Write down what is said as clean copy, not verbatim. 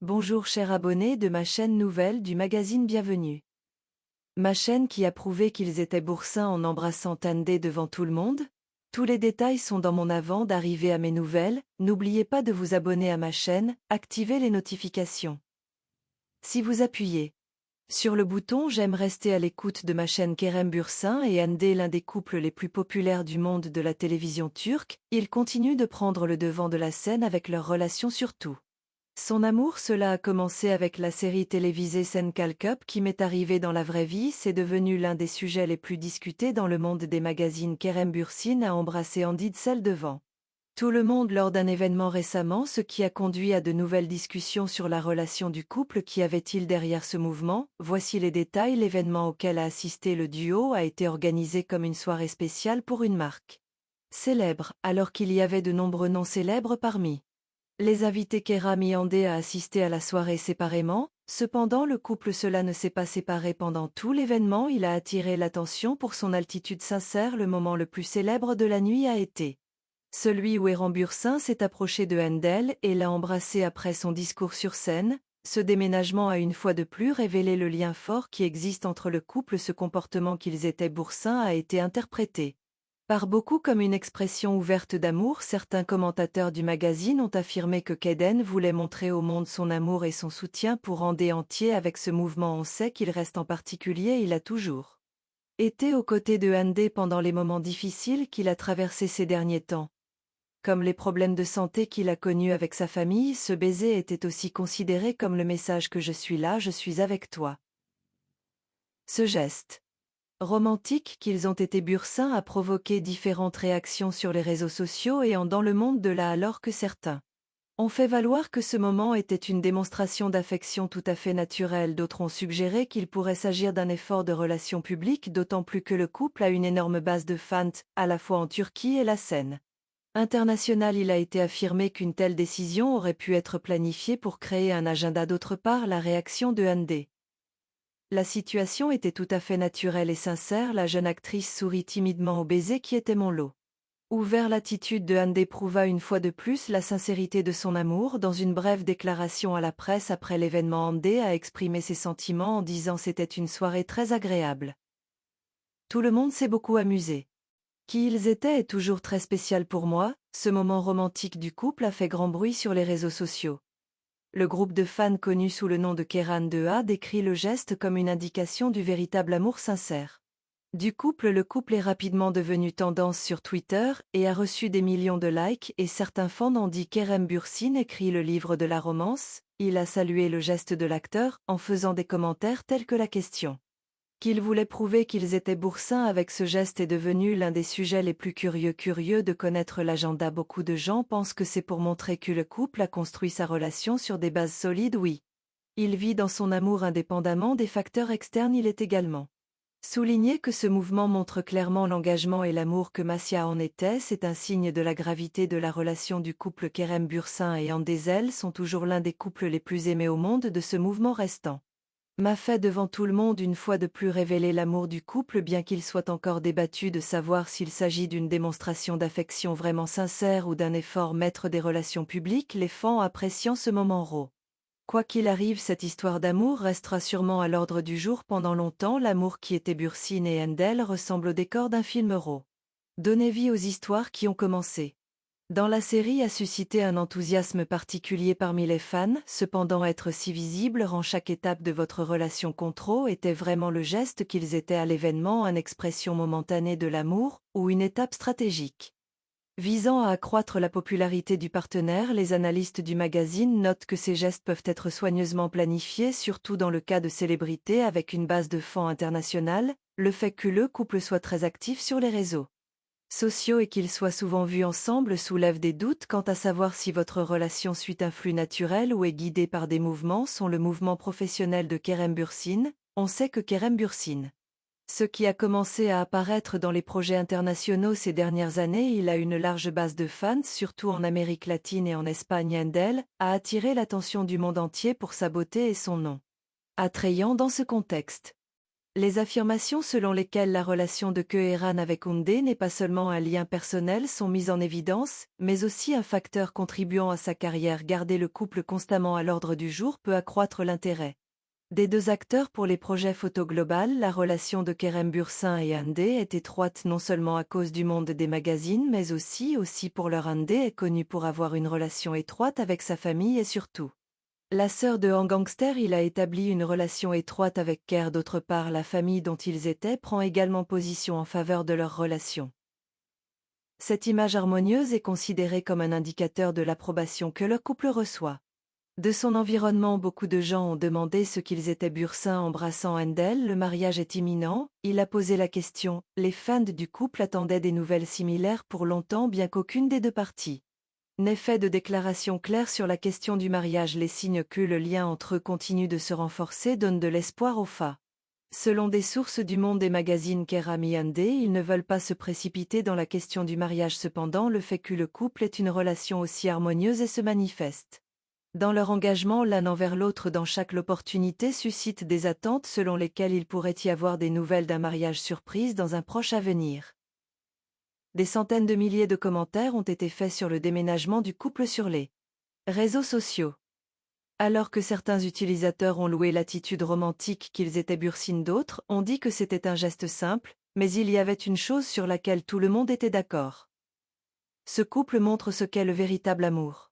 Bonjour chers abonnés de ma chaîne nouvelle du magazine Bienvenue. Ma chaîne qui a prouvé qu'ils étaient boursins en embrassant Tandé devant tout le monde? Tous les détails sont dans mon avant d'arriver à mes nouvelles, n'oubliez pas de vous abonner à ma chaîne, activez les notifications. Si vous appuyez sur le bouton j'aime rester à l'écoute de ma chaîne Kerem Bürsin et Hande, l'un des couples les plus populaires du monde de la télévision turque, ils continuent de prendre le devant de la scène avec leur relation surtout. Son amour, cela a commencé avec la série télévisée Senkal Cup qui m'est arrivée dans la vraie vie, c'est devenu l'un des sujets les plus discutés dans le monde des magazines. Kerem Bürsin a embrassé Hande Yücel devant tout le monde lors d'un événement récemment, ce qui a conduit à de nouvelles discussions sur la relation du couple. Qui avait-il derrière ce mouvement? Voici les détails. L'événement auquel a assisté le duo a été organisé comme une soirée spéciale pour une marque célèbre, alors qu'il y avait de nombreux noms célèbres parmi les invités. Kerem et Hande a assisté à la soirée séparément, cependant le couple cela ne s'est pas séparé pendant tout l'événement. Il a attiré l'attention pour son attitude sincère. Le moment le plus célèbre de la nuit a été celui où Kerem Bürsin s'est approché de Hande et l'a embrassé après son discours sur scène. Ce déménagement a une fois de plus révélé le lien fort qui existe entre le couple. Ce comportement qu'ils étaient boursins a été interprété par beaucoup comme une expression ouverte d'amour. Certains commentateurs du magazine ont affirmé que Keden voulait montrer au monde son amour et son soutien pour Hande entier. Avec ce mouvement on sait qu'il reste en particulier. Il a toujours été aux côtés de Hande pendant les moments difficiles qu'il a traversés ces derniers temps. Comme les problèmes de santé qu'il a connus avec sa famille, ce baiser était aussi considéré comme le message que je suis là, je suis avec toi. Ce geste romantique qu'ils ont été boursins a provoqué différentes réactions sur les réseaux sociaux et dans le monde de l'art, alors que certains ont fait valoir que ce moment était une démonstration d'affection tout à fait naturelle. D'autres ont suggéré qu'il pourrait s'agir d'un effort de relations publiques, d'autant plus que le couple a une énorme base de fans, à la fois en Turquie et la scène internationale. Il a été affirmé qu'une telle décision aurait pu être planifiée pour créer un agenda. D'autre part, la réaction de Hande. La situation était tout à fait naturelle et sincère. La jeune actrice sourit timidement au baiser qui était mon lot. Ouvert, l'attitude de Hande prouva une fois de plus la sincérité de son amour. Dans une brève déclaration à la presse après l'événement, Hande a exprimé ses sentiments en disant: c'était une soirée très agréable. Tout le monde s'est beaucoup amusé. Qui ils étaient est toujours très spécial pour moi. Ce moment romantique du couple a fait grand bruit sur les réseaux sociaux. Le groupe de fans connu sous le nom de Keran 2A décrit le geste comme une indication du véritable amour sincère du couple. Le couple est rapidement devenu tendance sur Twitter et a reçu des millions de likes, et certains fans ont dit: Kerem Bürsin écrit le livre de la romance. Il a salué le geste de l'acteur en faisant des commentaires tels que la question qu'il voulait prouver qu'ils étaient boursins. Avec ce geste est devenu l'un des sujets les plus curieux de connaître l'agenda. Beaucoup de gens pensent que c'est pour montrer que le couple a construit sa relation sur des bases solides. Oui, il vit dans son amour indépendamment des facteurs externes. Il est également souligné que ce mouvement montre clairement l'engagement et l'amour que Massia en était. C'est un signe de la gravité de la relation du couple. Kerem Bürsin et Hande Yücel sont toujours l'un des couples les plus aimés au monde. De ce mouvement restant m'a fait devant tout le monde une fois de plus révéler l'amour du couple, bien qu'il soit encore débattu de savoir s'il s'agit d'une démonstration d'affection vraiment sincère ou d'un effort maître des relations publiques. Les fans appréciant ce moment raw. Quoi qu'il arrive, cette histoire d'amour restera sûrement à l'ordre du jour pendant longtemps. L'amour qui était Bürsin et Hande ressemble au décor d'un film raw. Donnez vie aux histoires qui ont commencé dans la série a suscité un enthousiasme particulier parmi les fans. Cependant, être si visible rend chaque étape de votre relation contre était vraiment le geste qu'ils étaient à l'événement, une expression momentanée de l'amour, ou une étape stratégique visant à accroître la popularité du partenaire. Les analystes du magazine notent que ces gestes peuvent être soigneusement planifiés, surtout dans le cas de célébrités avec une base de fans internationale. Le fait que le couple soit très actif sur les réseaux sociaux et qu'ils soient souvent vus ensemble soulève des doutes quant à savoir si votre relation suit un flux naturel ou est guidée par des mouvements. Sont le mouvement professionnel de Kerem Bürsin. On sait que Kerem Bürsin, ce qui a commencé à apparaître dans les projets internationaux ces dernières années, il a une large base de fans, surtout en Amérique latine et en Espagne. Hande a attiré l'attention du monde entier pour sa beauté et son nom attrayant dans ce contexte. Les affirmations selon lesquelles la relation de Keeran avec Hyundai n'est pas seulement un lien personnel sont mises en évidence, mais aussi un facteur contribuant à sa carrière. Garder le couple constamment à l'ordre du jour peut accroître l'intérêt des deux acteurs pour les projets photo global. La relation de Kerem Bürsin et Hyundai est étroite non seulement à cause du monde des magazines mais aussi pour leur Hyundai est connu pour avoir une relation étroite avec sa famille et surtout la sœur de Han Gangster. Il a établi une relation étroite avec Kerr. D'autre part, la famille dont ils étaient prend également position en faveur de leur relation. Cette image harmonieuse est considérée comme un indicateur de l'approbation que le couple reçoit. De son environnement, beaucoup de gens ont demandé ce qu'ils étaient. Bürsin embrassant Handel, le mariage est imminent. Il a posé la question. Les fans du couple attendaient des nouvelles similaires pour longtemps bien qu'aucune des deux parties n'ait fait de déclaration claire sur la question du mariage. Les signes que le lien entre eux continue de se renforcer donnent de l'espoir aux fans. Selon des sources du monde des magazines Keram et Hyundai, ils ne veulent pas se précipiter dans la question du mariage. Cependant, le fait que le couple ait une relation aussi harmonieuse et se manifeste dans leur engagement l'un envers l'autre dans chaque opportunité suscite des attentes selon lesquelles il pourrait y avoir des nouvelles d'un mariage surprise dans un proche avenir. Des centaines de milliers de commentaires ont été faits sur le déménagement du couple sur les réseaux sociaux. Alors que certains utilisateurs ont loué l'attitude romantique qu'ils étaient. Bürsin, d'autres ont dit que c'était un geste simple, mais il y avait une chose sur laquelle tout le monde était d'accord. Ce couple montre ce qu'est le véritable amour.